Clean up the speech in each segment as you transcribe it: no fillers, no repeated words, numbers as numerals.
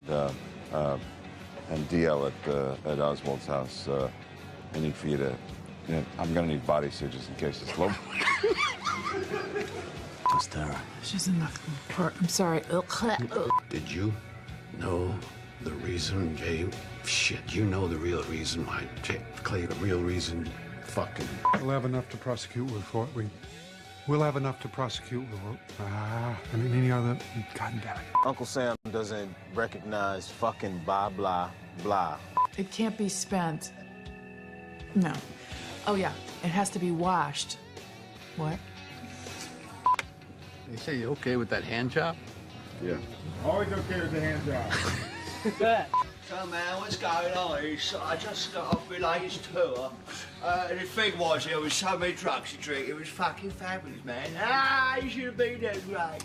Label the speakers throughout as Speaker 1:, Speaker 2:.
Speaker 1: and DL at Oswald's house. I need for you to. I'm gonna need bodysuit just in case it's low.
Speaker 2: What's Tara?
Speaker 3: She's in the part. I'm sorry.
Speaker 2: Did you know the reason, Jay? Shit, you know the real reason why, Clay, the real reason, fucking.
Speaker 4: We'll have enough to prosecute with what we'll have enough to prosecute with any other. God damn it.
Speaker 5: Uncle Sam doesn't recognize fucking blah, blah, blah.
Speaker 3: It can't be spent. No. Oh, yeah. It has to be washed. What?
Speaker 2: They say you okay with that hand job?
Speaker 1: Yeah.
Speaker 6: Always okay with the hand job.
Speaker 7: So, man, what's going on is I just got off my latest tour. And the thing was, there was so many drugs to drink. It was fucking fabulous, man. Ah, you should have been there, right?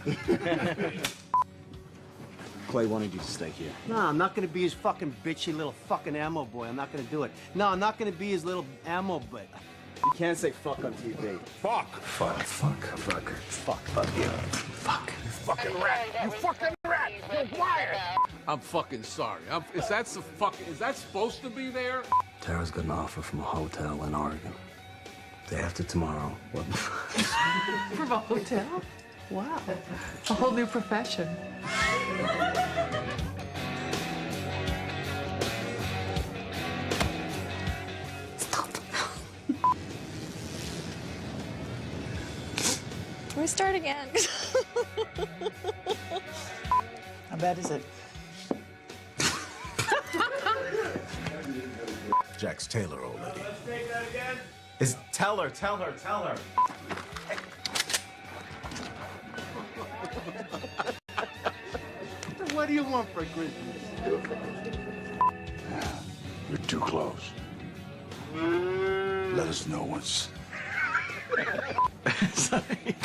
Speaker 8: Clay wanted you to stay here.
Speaker 9: No, I'm not gonna be his fucking bitchy little fucking ammo boy. I'm not gonna do it. No, I'm not gonna be his little ammo boy.
Speaker 8: You can't say fuck on TV.
Speaker 6: Fuck.
Speaker 2: Fuck.
Speaker 8: Fuck you.
Speaker 2: Fuck.
Speaker 6: You fucking rat. You fucking rat. You're wired.
Speaker 10: I'm fucking sorry. Is that supposed to be there?
Speaker 2: Tara's got an offer from a hotel in Oregon. Day after tomorrow. What?
Speaker 3: From a hotel? Wow. A whole new profession.
Speaker 11: Stop. Can we start again?
Speaker 3: How bad is it?
Speaker 2: Jack's Taylor, old lady.
Speaker 5: Let's take that again.
Speaker 8: Tell her.
Speaker 9: What do you want for Christmas?
Speaker 2: You're too close. Let us know once. Sorry.